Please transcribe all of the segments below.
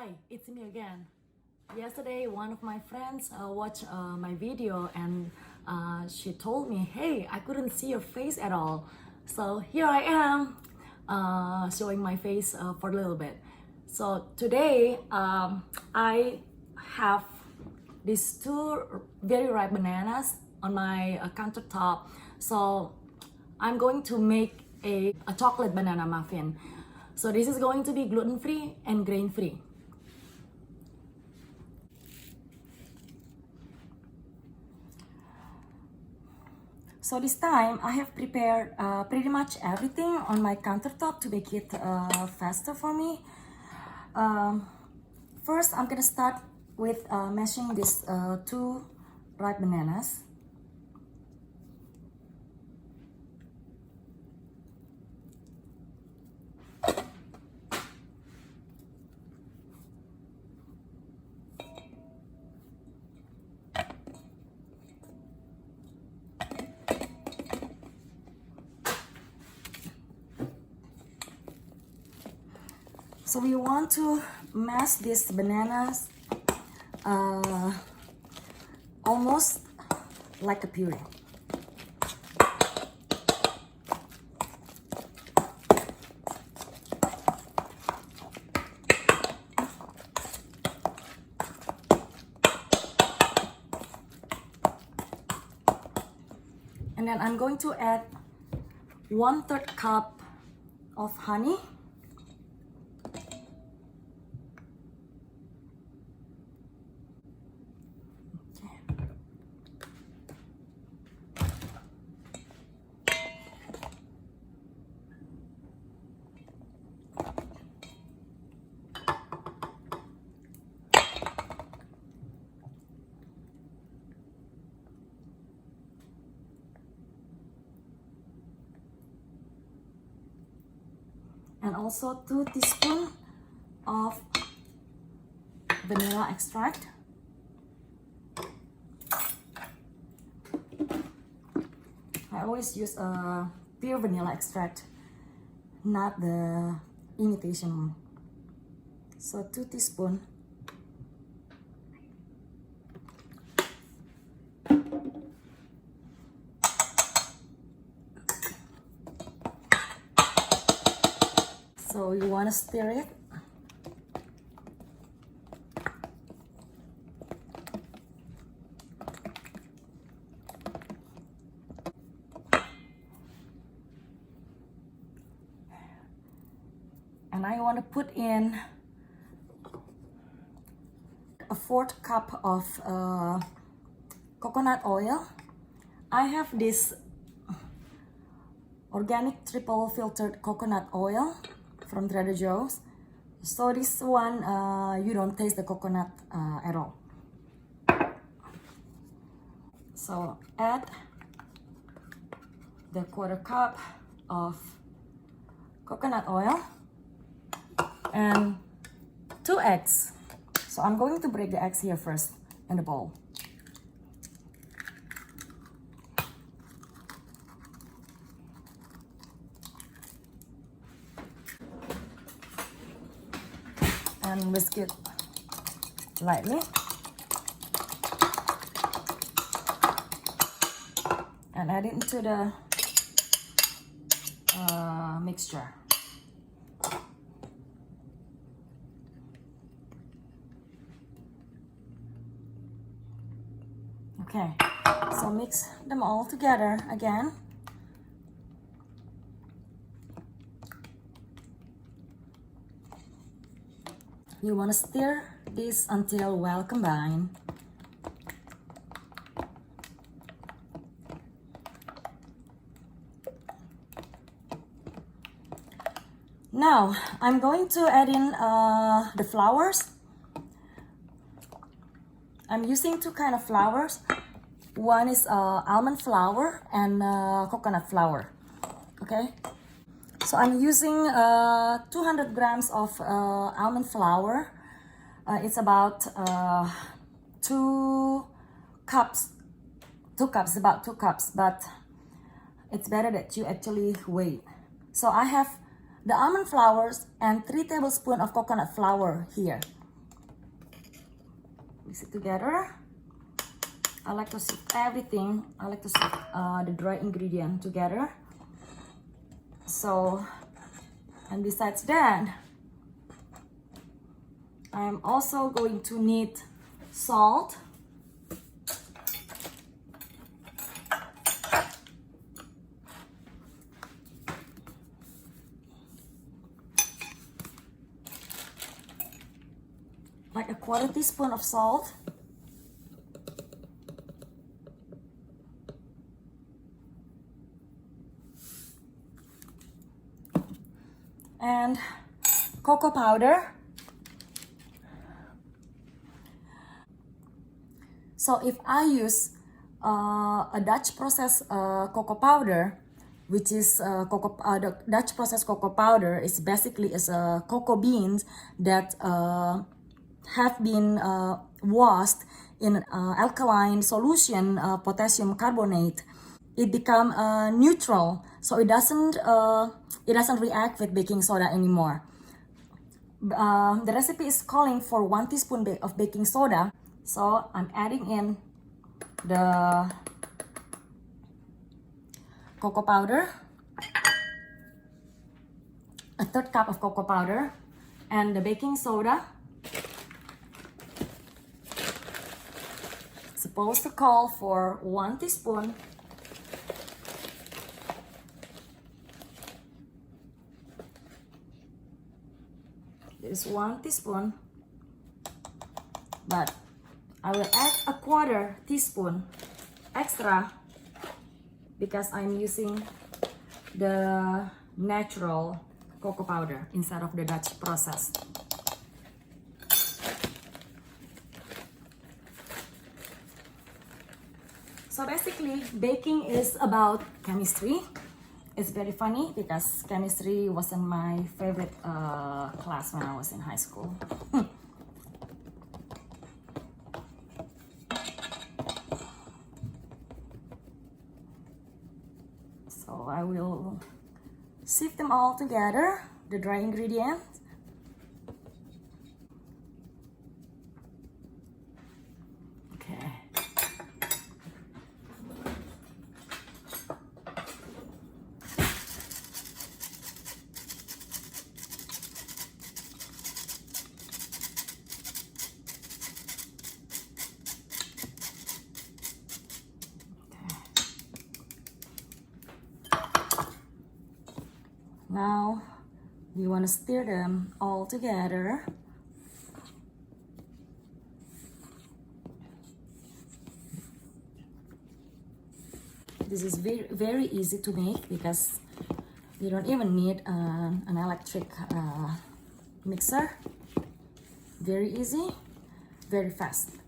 Hi, it's me again. Yesterday, one of my friends watched my video and she told me, hey, I couldn't see your face at all. So here I am, showing my face for a little bit. So today, I have these two very ripe bananas on my countertop. So I'm going to make a chocolate banana muffin. So this is going to be gluten-free and grain-free. So this time I have prepared pretty much everything on my countertop to make it faster for me. First, I'm gonna start with mashing these two ripe bananas. So we want to mash these bananas almost like a puree. And then I'm going to add 1/3 cup of honey. And also 2 teaspoons of vanilla extract. I always use a pure vanilla extract, not the imitation one. So 2 teaspoons. So you want to stir it. And I want to put in a 1/4 cup of coconut oil. I have this organic triple filtered coconut oil from Trader Joe's. So this one, you don't taste the coconut at all. So add the 1/4 cup of coconut oil and 2 eggs. So I'm going to break the eggs here first in the bowl. And whisk it lightly. And add it into the mixture. Okay, so mix them all together again. You want to stir this until well combined. Now, I'm going to add in the flours. I'm using 2 kinds of flours. One is almond flour and coconut flour. Okay, so I'm using 200 grams of almond flour. It's about 2 cups. 2 cups, about 2 cups, but it's better that you actually weigh. So I have the almond flours and 3 tablespoons of coconut flour here. Mix it together. I like to sift everything. I like to sift the dry ingredient together. So, and besides that, I'm also going to need salt. Like a 1/4 teaspoon of salt. And cocoa powder. So if I use a Dutch processed cocoa powder, which is the Dutch processed cocoa powder is basically is cocoa beans that have been washed in alkaline solution, potassium carbonate. It become neutral, so it doesn't react with baking soda anymore. The recipe is calling for 1 teaspoon of baking soda, so I'm adding in the cocoa powder, a 1/3 cup of cocoa powder, and the baking soda. It's supposed to call for 1 teaspoon. This is 1 teaspoon, but I will add a 1/4 teaspoon extra because I'm using the natural cocoa powder instead of the Dutch process. So basically, baking is about chemistry. It's very funny because chemistry wasn't my favorite class when I was in high school. So I will sift them all together, the dry ingredients. Okay. Now we want to stir them all together. This is very easy to make because you don't even need an electric mixer. Very easy, very fast.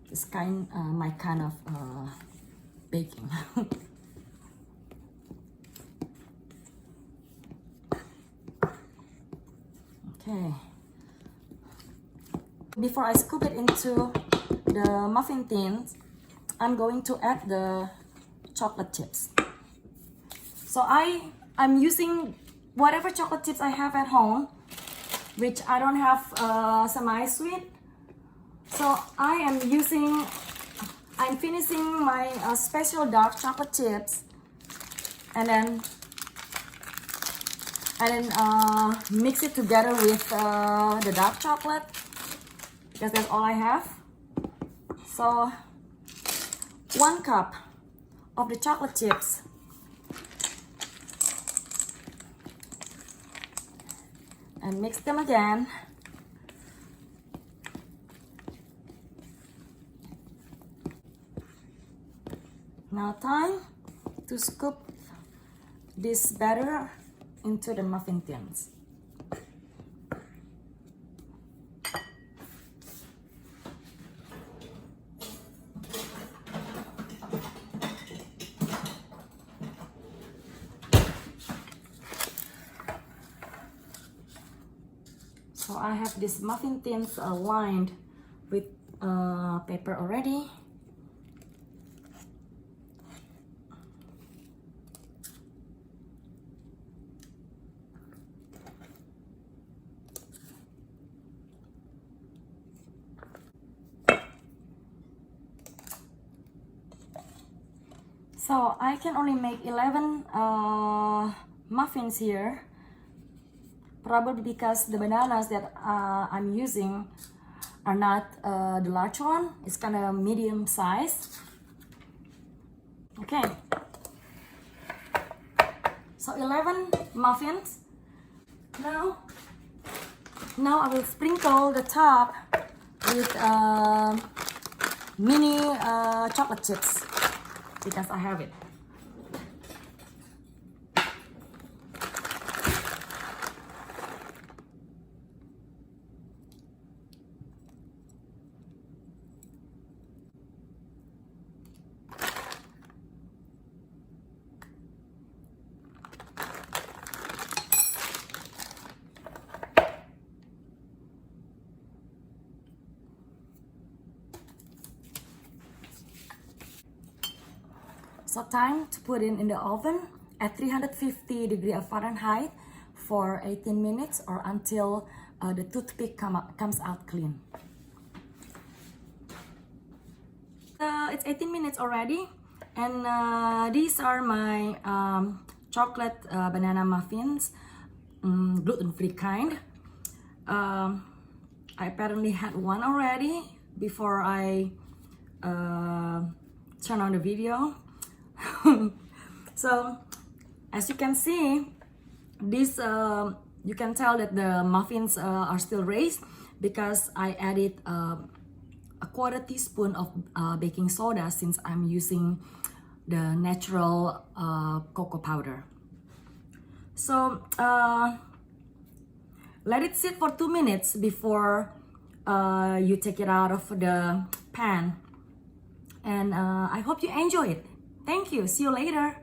It's my kind of baking. Okay. Before I scoop it into the muffin tins, I'm going to add the chocolate chips. So I'm using whatever chocolate chips I have at home, which I don't have semi-sweet. So I'm finishing my special dark chocolate chips, and then mix it together with the dark chocolate because that's all I have. So 1 cup of the chocolate chips, and mix them again. Now time to scoop this batter into the muffin tins. So I have these muffin tins lined with paper already. So I can only make 11 muffins here, probably because the bananas that I'm using are not the large one. It's kind of medium size. Okay, so 11 muffins. Now I will sprinkle the top with mini chocolate chips because I have it. So time to put it in the oven at 350 degrees of Fahrenheit for 18 minutes or until the toothpick comes out clean. It's 18 minutes already, and these are my chocolate banana muffins, gluten-free kind. I apparently had one already before I turn on the video. So as you can see, this you can tell that the muffins are still raised because I added a quarter teaspoon of baking soda since I'm using the natural cocoa powder. So let it sit for 2 minutes before you take it out of the pan, and I hope you enjoy it. Thank you. See you later.